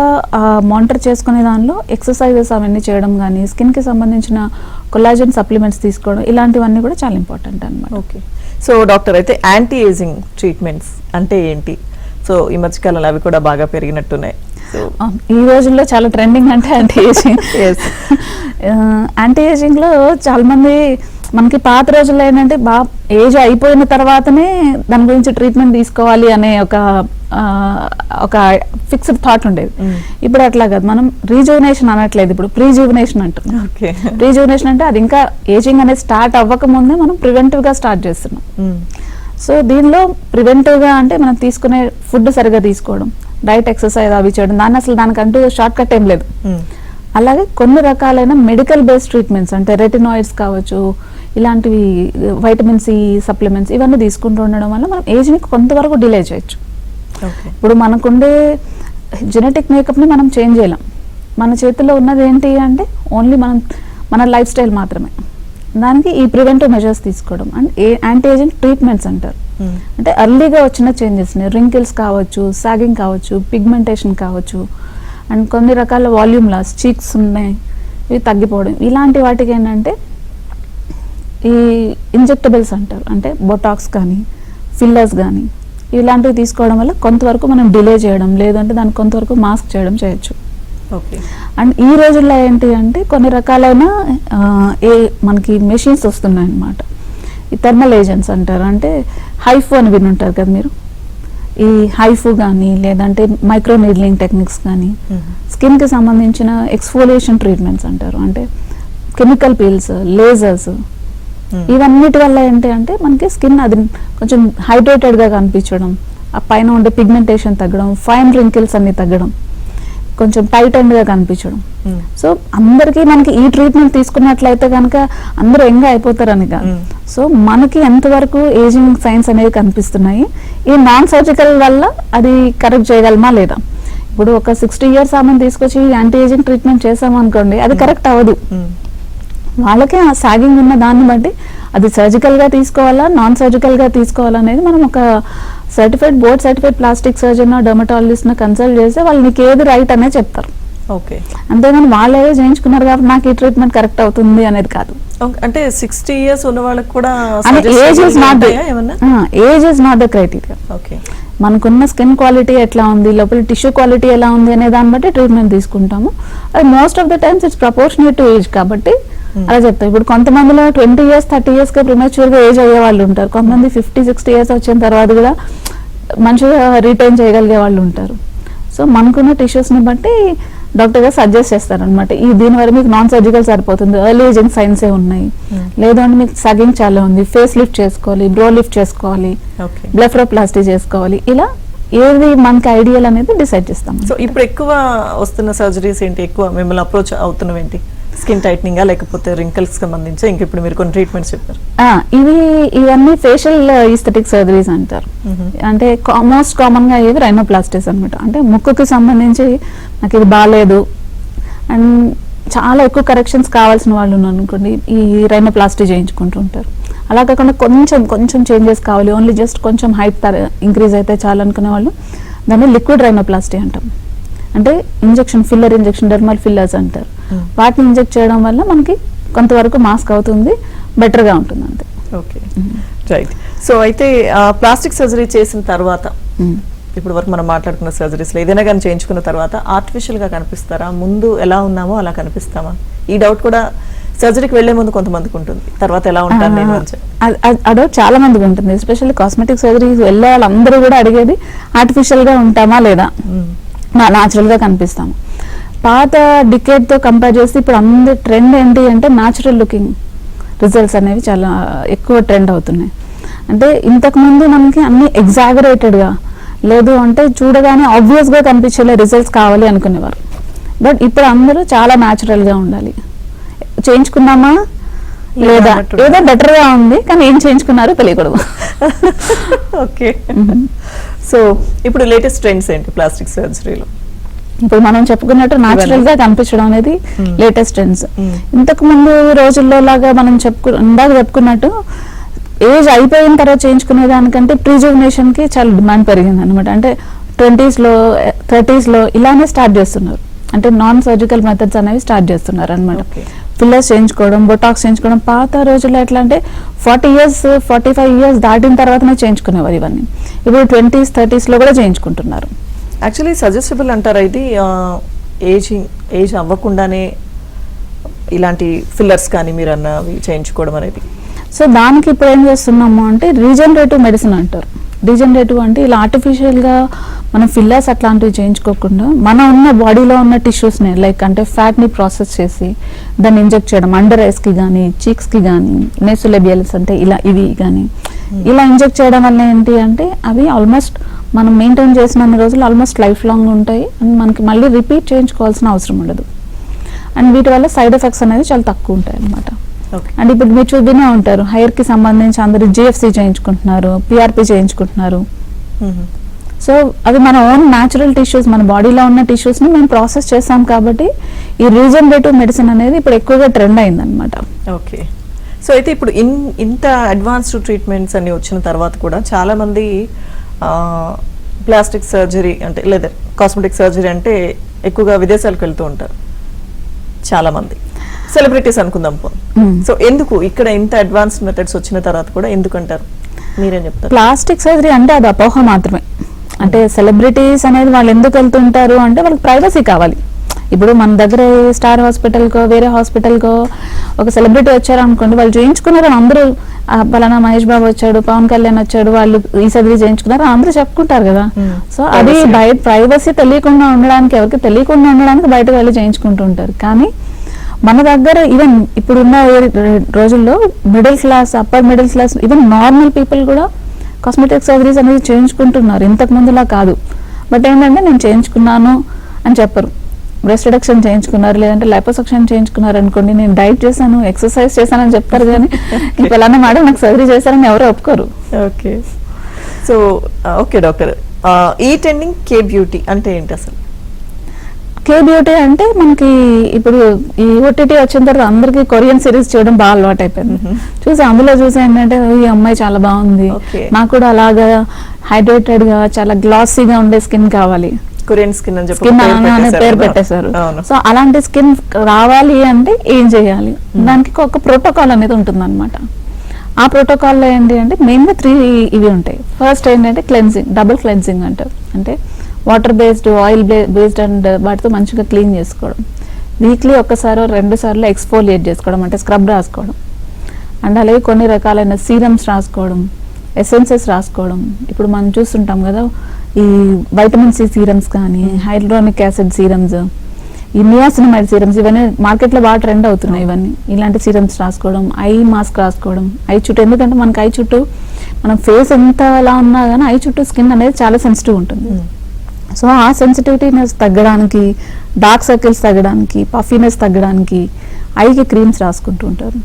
మానిటర్ చేసుకునే దానిలో ఎక్సర్సైజెస్ అవన్నీ చేయడం కానీ, స్కిన్కి సంబంధించిన కొలాజన్ సప్లిమెంట్స్ తీసుకోవడం, ఇలాంటివన్నీ కూడా చాలా ఇంపార్టెంట్ అనమాట. ఓకే. సో డాక్టర్ అయితే యాంటీ ఏజింగ్ ట్రీట్మెంట్స్ అంటే ఏంటి? సో ఈ మధ్యకాలంలో అవి కూడా బాగా పెరిగినట్టున్నాయి. ఈ రోజుల్లో చాలా ట్రెండింగ్ అంటే యాంటీ ఏజింగ్. యాంటీ ఏజింగ్లో చాలా మంది మనకి పాత రోజుల్లో ఏంటంటే ఏజ్ అయిపోయిన తర్వాతనే దాని గురించి ట్రీట్మెంట్ తీసుకోవాలి అనే ఒక ఫిక్స్డ్ థాట్ ఉండేది. ఇప్పుడు అట్లా కాదు, మనం రీజువనేషన్ అనట్లేదు, ఇప్పుడు ప్రీజువనేషన్ అంటున్నాం. ప్రీజువనేషన్ అంటే అది ఇంకా ఏజింగ్ అనేది స్టార్ట్ అవ్వక ముందే మనం ప్రివెంటివ్ గా స్టార్ట్ చేస్తున్నాం. సో దీనిలో ప్రివెంటివ్ గా అంటే మనం తీసుకునే ఫుడ్ సరిగా తీసుకోవడం, డైట్, ఎక్సర్సైజ్ అవి చేయడం, దానికంటూ షార్ట్ కట్ ఏం లేదు. అలాగే కొన్ని రకాలైన మెడికల్ బేస్డ్ ట్రీట్మెంట్స్ అంటే రెటినాయిడ్స్ కావచ్చు, ఇలాంటివి వైటమిన్ సి సప్లిమెంట్స్ ఇవన్నీ తీసుకుంటూ ఉండడం వల్ల మనం ఏజ్ని కొంతవరకు డిలే చేయొచ్చు. ఇప్పుడు మనకుండే జెనెటిక్ మేకప్ని మనం చేంజ్ చేయలేం. మన చేతిలో ఉన్నది ఏంటి అంటే ఓన్లీ మన లైఫ్ స్టైల్ మాత్రమే. దానికి ఈ ప్రివెంటివ్ మెజర్స్ తీసుకోవడం అండ్ యాంటీ ఏజింగ్ ట్రీట్మెంట్స్ అంటారు. అంటే ఎర్లీగా వచ్చిన చేంజెస్ని, రింకిల్స్ కావచ్చు, సాగింగ్ కావచ్చు, పిగ్మెంటేషన్ కావచ్చు, అండ్ కొన్ని రకాల వాల్యూమ్ లాస్, చీక్స్ ఉన్నాయి, ఇవి తగ్గిపోవడం, ఇలాంటి వాటికి ఏంటంటే ఈ ఇంజెక్టబుల్స్ అంటారు. అంటే బొటాక్స్ కానీ, ఫిల్లర్స్ కానీ, ఇలాంటివి తీసుకోవడం వల్ల కొంతవరకు మనం డిలే చేయడం, లేదంటే దాన్ని కొంతవరకు మాస్క్ చేయడం చేయొచ్చు. అండ్ ఈ రోజుల్లో ఏంటి అంటే కొన్ని రకాలైన మనకి మెషిన్స్ వస్తున్నాయి అన్నమాట. ఈ థర్మల్ ఏజెంట్స్ అంటారు. అంటే హైఫు అని విని ఉంటారు కదా మీరు. ఈ హైఫు కానీ, లేదంటే మైక్రో నీడ్లింగ్ టెక్నిక్స్ కానీ, స్కిన్కి సంబంధించిన ఎక్స్ఫోలియేషన్ ట్రీట్మెంట్స్ అంటారు. అంటే కెమికల్ పీల్స్, లేజర్స్, ఇవన్నిటి వల్ల ఏంటి అంటే మనకి స్కిన్ అది కొంచెం హైడ్రేటెడ్గా కనిపించడం, ఆ పైన ఉండే పిగ్మెంటేషన్ తగ్గడం, ఫైన్ రింకిల్స్ అన్ని తగ్గడం, కొంచెం టైటన్గా కనిపించడం. సో అందరికీ మనకి ఈ ట్రీట్మెంట్ తీసుకున్నట్లయితే కనుక అందరూ యంగ్ అయిపోతారని కాదు. సో మనకి ఎంతవరకు ఏజింగ్ సైన్స్ అనేవి కనిపిస్తున్నాయి, ఈ నాన్ సర్జికల్ వల్ల అది కరెక్ట్ చేయగలమా లేదా. ఇప్పుడు ఒక 60 years ఆమెను తీసుకొచ్చి యాంటీ ఏజింగ్ ట్రీట్మెంట్ చేసామనుకోండి, అది కరెక్ట్ అవ్వదు. వాళ్ళకి ఆ సాగింగ్ ఉన్న దాన్ని బట్టి అది సర్జికల్గా తీసుకోవాలా, నాన్ సర్జికల్గా తీసుకోవాలనేది మనం ఒక బోర్డ్ సర్టిఫైడ్ ప్లాస్టిక్ సర్జన్, డెర్మటాలజిస్ట్ని కన్సల్ట్ చేస్తే వాళ్ళు నీకు ఏది రైట్ అనేది చెప్తారు. ఓకే. అంతేగాని వాళ్ళు ఏదో చేయించుకున్నారు కాబట్టి నాకు ఈ ట్రీట్మెంట్ కరెక్ట్ అవుతుంది అనేది కాదు. అంటే 60 years ఉన్న వాళ్ళకి కూడా age is not the criteria. Okay. మనకున్న స్కిన్ క్వాలిటీ ఎట్లా ఉంది, లోపల టిష్యూ క్వాలిటీ ఎలా ఉంది అనే దాన్ని బట్టి ట్రీట్మెంట్ తీసుకుంటాము. అది most of the times it's proportionate to age కాబట్టి అలా చెప్తాం. ఇప్పుడు కొంతమందిలో 20 years 30 years గా ప్రిమేచ్యూర్ గా ఏజ్ అయ్యే వాళ్ళు ఉంటారు. కొంతమంది 50-60 years వచ్చిన తర్వాత కూడా మంచిగా రిటైన్ చేయగలిగే వాళ్ళు ఉంటారు. సో మనకున్న టిష్యూస్ని బట్టి డాక్టర్ గారు సజెస్ట్ చేస్తారనమాట. దీనివల్ల మీకు నాన్ సర్జికల్ సరిపోతుంది, ఎర్లీ ఏజింగ్ సైన్సే ఉన్నాయి, లేదంటే మీకు సగింగ్ చాలా ఉంది, ఫేస్ లిఫ్ట్ చేసుకోవాలి, బ్రో లిఫ్ట్ చేసుకోవాలి, బ్లెఫరోప్లాస్టీ చేసుకోవాలి, ఇలా ఏది మనకి ఐడియల్ అనేది డిసైడ్ చేస్తాం. సో ఇప్పుడు ఎక్కువ వస్తున్న సర్జరీస్ ఏంటి, ఎక్కువ మిమ్మల్ని అప్రోచ్ అవుతున్నవి ఏంటి? స్కిన్ టైట్నింగ్ లేకపోతే రింకల్స్ సంబంధించి ఇంకా ఇప్పుడు మీరు కొన్ని ట్రీట్మెంట్స్ చెప్పారు. ఇవన్నీ ఫేషియల్ ఈస్థెటిక్ సర్జరీస్ అంటారు. అంటే మోస్ట్ కామన్ గా అయ్యేది రైనోప్లాస్టీస్ అనమాట. అంటే ముక్కుకి సంబంధించి నాకు ఇది బాగాలేదు అండ్ చాలా ఎక్కువ కరెక్షన్స్ కావాల్సిన వాళ్ళు ఉన్నారు అనుకోండి, ఈ రైనోప్లాస్టీ చేయించుకుంటూ ఉంటారు. అలా కాకుండా కొంచెం చేంజెస్ కావాలి, ఓన్లీ జస్ట్ కొంచెం హైట్ ఇంక్రీజ్ అయితే చాలు అనుకునే వాళ్ళు దాన్ని లిక్విడ్ రైనోప్లాస్టీ అంటాం. అంటే injection, filler injection, dermal fillers అంటారు. వాటిని ఇంజెక్ట్ చేయడం వల్ల మనకి కొంతవరకు మాస్క్ అవుతుంది, బెటర్గా ఉంటుంది అంతే. Okay, right. సో అయితే ప్లాస్టిక్ సర్జరీ చేసిన తర్వాత, ఇప్పుడు వరకు మనం మాట్లాడుకున్న సర్జరీస్లో ఏదైనా కానీ చేయించుకున్న తర్వాత ఆర్టిఫిషియల్గా కనిపిస్తారా, ముందు ఎలా ఉన్నామో అలా కనిపిస్తామా? ఈ డౌట్ కూడా సర్జరీకి వెళ్లే ముందు కొంతమందికి ఉంటుంది, తర్వాత ఎలా ఉంటాను నేను అని. అదో చాలా మందికి ఉంటుంది, ఎస్పెషల్లీ కాస్మెటిక్ సర్జరీస్ వెళ్ళే వాళ్ళందరూ కూడా అడిగేది ఆర్టిఫిషియల్గా ఉంటామా లేదా, న్యాచురల్గా కనిపిస్తాము. పాత డికేడ్తో కంపేర్ చేస్తే ఇప్పుడు అందరి ట్రెండ్ ఏంటి అంటే న్యాచురల్ లుకింగ్ రిజల్ట్స్ అనేవి చాలా ఎక్కువ ట్రెండ్ అవుతున్నాయి. అంటే ఇంతకుముందు మనకి అన్ని ఎగ్జాగరేటెడ్గా, లేదు అంటే చూడగానే ఆబ్వియస్గా కనిపించేలా రిజల్ట్స్ కావాలి అనుకునేవారు. బట్ ఇప్పుడు అందరూ చాలా న్యాచురల్గా ఉండాలి. చేయించుకున్నామా లేదా, ఏదో బెటర్గా ఉంది కానీ ఏం చేయించుకున్నారో తెలియకూడదు. ఓకే, సో ఇప్పుడు లేటెస్ట్ ట్రెండ్స్ ఏంటి ప్లాస్టిక్ సర్జరీలో? ఇప్పుడు మనం చెప్పుకున్నట్టు న్యాచురల్ గా కనిపించడం అనేది లేటెస్ట్ ట్రెండ్స్. ఇంతకు ముందు రోజుల్లో లాగా మనం ఇందాక చెప్పుకున్నట్టు ఏజ్ అయిపోయిన తర్వాత చేయించుకునే దానికంటే ప్రిజర్వేషన్ కి చాలా డిమాండ్ పెరిగింది అనమాట. అంటే 20s లో 30s లో ఇలానే స్టార్ట్ చేస్తున్నారు. అంటే నాన్ సర్జికల్ మెథడ్స్ అనేవి స్టార్ట్ చేస్తున్నారు అనమాట. ఫిల్లర్స్ చేయించుకోవడం, బొటాక్స్ చేయించుకోవడం. పాత రోజుల్లో ఎట్లా అంటే 40 years 45 years దాటిన తర్వాతనే చేయించుకునేవారు ఇవన్నీ. ఇప్పుడు 20s 30s లో కూడా చేయించుకుంటున్నారు. యాక్చువల్లీ సజెస్టబుల్ అంటారా ఇది, ఏజ్ అవ్వకుండానే ఇలాంటి ఫిల్లర్స్ కానీ మీరు అన్నవి చేయించుకోవడం అనేది? సో దానికి ఇప్పుడు ఏం చేస్తున్నాము అంటే రీజనరేటివ్ మెడిసిన్ అంటారు. రీజనరేటివ్ అంటే ఇలా ఆర్టిఫిషియల్గా మనం ఫిల్లర్స్ అట్లాంటివి చేయించుకోకుండా మన ఉన్న బాడీలో ఉన్న టిష్యూస్ని, లైక్ అంటే ఫ్యాట్ని ప్రాసెస్ చేసి దాన్ని ఇంజెక్ట్ చేయడం, అండర్ ఐస్కి కానీ, చీక్స్కి కానీ, నేసోలేబియల్స్ అంటే ఇవి కానీ ఇలా ఇంజెక్ట్ చేయడం వల్ల ఏంటి అంటే అవి ఆల్మోస్ట్ మనం మెయింటైన్ చేసిన రోజులు ఆల్మోస్ట్ లైఫ్ లాంగ్ ఉంటాయి అండ్ మనకి మళ్ళీ రిపీట్ చేయించుకోవాల్సిన అవసరం ఉండదు. అండ్ వీటి వల్ల సైడ్ ఎఫెక్ట్స్ అనేది చాలా తక్కువ ఉంటాయి అన్నమాట. అండ్ ఇప్పుడు మీరు చూస్తూనే ఉంటారు, హెయిర్ కి సంబంధించి అందరూ జిఎఫ్సి చేయించుకుంటున్నారు, పిఆర్పి చేయించుకుంటున్నారు. సో అవి మన ఓన్ న్యాచురల్ టిష్యూస్, మన బాడీలో ఉన్న టిష్యూస్ ని మేము ప్రాసెస్ చేస్తాం కాబట్టి ఈ రీజనరేటివ్ మెడిసిన్ అనేది ఇప్పుడు ఎక్కువగా ట్రెండ్ అయింది అనమాట. ఓకే, సో అయితే ఇప్పుడు ఇంత అడ్వాన్స్డ్ ట్రీట్మెంట్స్ అన్ని వచ్చిన తర్వాత కూడా చాలా మంది ప్లాస్టిక్ సర్జరీ అంటే లేదా కాస్మెటిక్ సర్జరీ అంటే ఎక్కువగా విదేశాలకు వెళ్తూ ఉంటారు చాలా మంది, సెలబ్రిటీస్ అనుకుందాం. సో ఎందుకు ఇక్కడ ఇంత అడ్వాన్స్డ్ మెథడ్స్ వచ్చిన తర్వాత కూడా ఎందుకు అంటారు, మీరేం చెప్తారు? ప్లాస్టిక్ సర్జరీ అంటే అది అపోహ మాత్రమే. అంటే సెలబ్రిటీస్ అనేది వాళ్ళు ఎందుకు వెళ్తుంటారు అంటే వాళ్ళకి ప్రైవసీ కావాలి. ఇప్పుడు మన దగ్గర స్టార్ హాస్పిటల్కో వేరే హాస్పిటల్కో ఒక సెలబ్రిటీ వచ్చారు అనుకోండి, వాళ్ళు చేయించుకున్నారు అందరూ, పలానా మహేష్ బాబు వచ్చాడు, పవన్ కళ్యాణ్ వచ్చాడు, వాళ్ళు ఈ సర్జరీ చేయించుకున్నారు అందరూ చెప్పుకుంటారు కదా. సో అది బయట ప్రైవసీ తెలియకుండా ఉండడానికి, ఎవరికి తెలియకుండా ఉండడానికి బయటకు వెళ్ళి చేయించుకుంటూ ఉంటారు. కానీ మన దగ్గర ఈవెన్ ఇప్పుడున్న రోజుల్లో middle class, upper middle class, even normal people కూడా కాస్మెటిక్ సర్జరీస్ అనేది చేయించుకుంటున్నారు, ఇంతకు ముందులా కాదు. బట్ ఏంటంటే నేను చేయించుకున్నాను అని చెప్పరు. బ్రెస్ట్ రిడక్షన్ చేయించుకున్నారు, లేదంటే లైపోసక్షన్ చేయించుకున్నారు అనుకోండి, నేను డైట్ చేశాను, ఎక్సర్సైజ్ చేశానని చెప్తారు. కానీ ఇంకెలానే మేడం నాకు సర్జరీ చేశారని ఎవరు ఒప్పుకోరు. ఓకే, సో ఓకే డాక్టర్, ఈ టెండింగ్ కే బ్యూటీ అంటే ఏంటి అసలు? కే బ్యూటీ అంటే మనకి ఇప్పుడు ఈ ఓటీటీ వచ్చిన తర్వాత అందరికి కొరియన్ సిరీస్ చూడడం బాగా అలవాటు అయిపోయింది. అందులో చూసి ఏంటంటే ఈ అమ్మాయి చాలా బాగుంది, నాకు కూడా అలాగా హైడ్రేటెడ్ గా చాలా గ్లాసీగా ఉండే స్కిన్ కావాలి, కొరియన్ స్కిన్ అని స్కిన్ అనే పేరు పెట్టేశారు. సో అలాంటి స్కిన్ రావాలి అంటే ఏం చేయాలి, దానికి ఒక ప్రోటోకాల్ అనేది ఉంటుంది అనమాట. ఆ ప్రోటోకాల్లో ఏంటి అంటే మెయిన్ గా 3 ఇవి ఉంటాయి. ఫస్ట్ ఏంటంటే క్లెన్సింగ్, డబుల్ క్లెన్సింగ్ అంటారు. అంటే water based, oil based and వాటితో మంచిగా క్లీన్ చేసుకోవడం, వీక్లీ 1 సారో 2 సార్లు ఎక్స్ఫోలియేట్ చేసుకోవడం అంటే స్క్రబ్ రాసుకోవడం, అండ్ అలాగే కొన్ని రకాలైన సీరమ్స్ రాసుకోవడం, ఎసెన్సెస్ రాసుకోవడం. ఇప్పుడు మనం చూస్తుంటాం కదా ఈ వైటమిన్ సి సీరమ్స్ కానీ, హైడ్రోనిక్ యాసిడ్ సీరమ్స్, ఈ నియాసినమైడ్ సీరమ్స్, ఇవన్నీ మార్కెట్లో బాగా ట్రెండ్ అవుతున్నాయి. ఇవన్నీ ఇలాంటి సీరమ్స్ రాసుకోవడం, ఐ మాస్క్ రాసుకోవడం, ఐ చుట్టూ. ఎందుకంటే మనకి ఐ చుట్టూ మనం ఫేస్ ఎంత అలా ఉన్నా కానీ ఐ చుట్టూ స్కిన్ అనేది చాలా సెన్సిటివ్ ఉంటుంది. సో ఆ సెన్సిటివిటీనెస్ తగ్గడానికి, డార్క్ సర్కిల్స్ తగ్గడానికి, పఫీనెస్ తగ్గడానికి ఐకి క్రీమ్స్ రాసుకుంటూ ఉంటారు.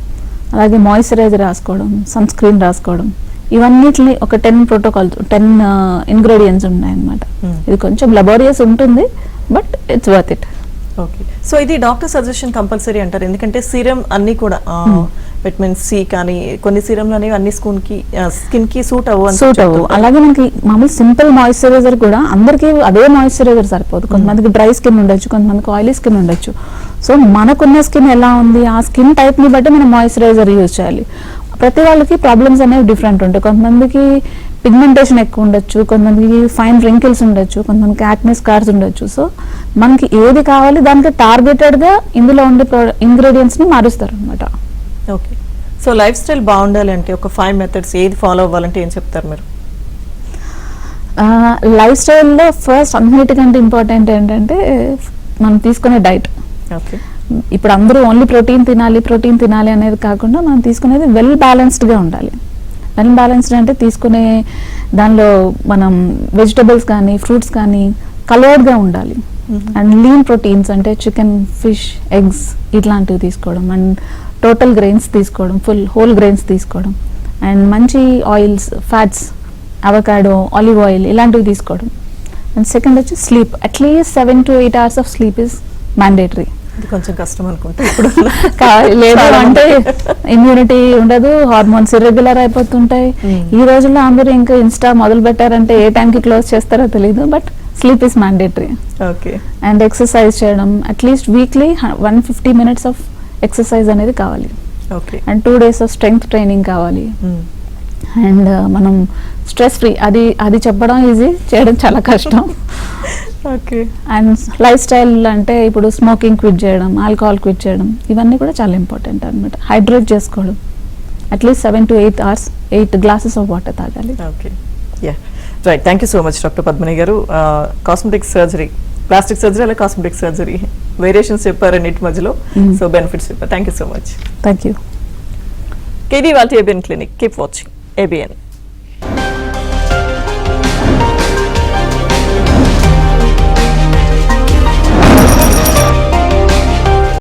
అలాగే మాయిశ్చరైజర్ రాసుకోవడం, సన్ స్క్రీన్ రాసుకోవడం, ఇవన్నిటిని ఒక 10 ప్రోటోకాల్ 10 ఇంగ్రీడియంట్స్ ఉన్నాయన్నమాట. ఇది కొంచెం లబోరియస్ ఉంటుంది, but it's worth it. Okay, so ఇది డాక్టర్ సజెషన్ కంపల్సరీ అంటారు, ఎందుకంటే సీరం అన్ని కూడా విటమిన్ సి కానీ కొన్ని సీరంలు అనేవి అన్ని స్కిన్ కి సూట్ అవ్వు. అలాగే మనకి మామూలు సింపుల్ మాయిశ్చరైజర్ కూడా అందరికీ అదే మాయిశ్చరైజర్ సరిపోదు. కొంతమందికి డ్రై స్కిన్ ఉండొచ్చు, కొంతమందికి ఆయిలీ స్కిన్ ఉండొచ్చు. సో మనకున్న స్కిన్ ఎలా ఉంది, ఆ స్కిన్ టైప్ ని బట్టి మనం మాయిశ్చరైజర్ యూజ్ చేయాలి. ప్రతి వాళ్ళకి ప్రాబ్లమ్స్ అనేవి డిఫరెంట్ ఉంటాయి. కొంతమందికి పిగ్మెంటేషన్ ఎక్కువ ఉండొచ్చు, కొంతమందికి ఫైన్ రింకిల్స్ ఉండొచ్చు, కొంతమందికి యాక్నే స్కార్స్ ఉండొచ్చు. సో మనకి ఏది కావాలి దానికి టార్గెటెడ్ గా ఇందులో ఉండే ఇంగ్రీడియంట్స్ ని మారుస్తారు అనమాట. ఓకే, సో లైఫ్ స్టైల్ బాగుండాలి అంటే ఒక 5 మెథడ్స్ ఏది ఫాలో అవ్వాలంటే ఏం చెప్తారు మీరు? లైఫ్ స్టైల్లో ఫస్ట్ అన్నిటికంటే ఇంపార్టెంట్ ఏంటంటే మనం తీసుకునే డైట్. ఓకే, ఇప్పుడు అందరూ ఓన్లీ ప్రోటీన్ తినాలి అనేది కాకుండా మనం తీసుకునేది వెల్ బ్యాలెన్స్డ్గా ఉండాలి. వెల్ బ్యాలెన్స్డ్ అంటే తీసుకునే దానిలో మనం వెజిటబుల్స్ కానీ ఫ్రూట్స్ కానీ కలర్డ్గా ఉండాలి. అండ్ లీన్ ప్రోటీన్స్ అంటే చికెన్, ఫిష్, ఎగ్స్ ఇట్లాంటివి తీసుకోవడం. అండ్ టోటల్ గ్రెయిన్స్ తీసుకోవడం, ఫుల్ హోల్ గ్రెయిన్స్ తీసుకోవడం. అండ్ మంచి oils, fats, avocado, olive oil ఇలాంటివి తీసుకోవడం. అండ్ సెకండ్ వచ్చి sleep. At least 7 to 8 hours of sleep is mandatory. ఇది కొంచెం కష్టం అనుకుంటా ఇప్పుడు. లేదు అంటే ఇమ్యూనిటీ ఉండదు, హార్మోన్స్ ఇర్రెగ్యులర్ అయిపోతుంటాయి. ఈ రోజుల్లో అందరూ ఇంకా ఇన్స్టా మొదలు పెట్టారంటే ఏ టైంకి క్లోజ్ చేస్తారో తెలియదు, but sleep is mandatory. Okay, and exercise చేయడం, at least weekly 150 minutes of exercise అనేది కావాలి. Okay, and 2 days of strength training కావాలి. అండ్ మనం స్ట్రెస్ ఫ్రీ, అది చెప్పడం ఈజీ, చేయడం చాలా కష్టం. ఓకే, అండ్ లైఫ్ స్టైల్ అంటే ఇప్పుడు స్మోకింగ్ క్విట్ చేయడం, ఆల్కహాల్ క్విట్ చేయడం, ఇవన్నీ కూడా చాలా ఇంపార్టెంట్ అనమాట. హైడ్రేట్ చేసుకోవడం, అట్లీస్ట్ 7 to 8 hours 8 glasses of water తాగాలి. Okay, yeah right. Thank you so much doctor Padmini garu. Cosmetic surgery, plastic surgery అలా కాస్మెటిక్ సర్జరీ వేరియేషన్స్ చెప్పారు అన్నిటి మధ్యలో, సో బెనిఫిట్స్ చెప్పారు. Thank you so much. Thank you. కేది వాల్టీ ABN clinic. Keep watching ABN.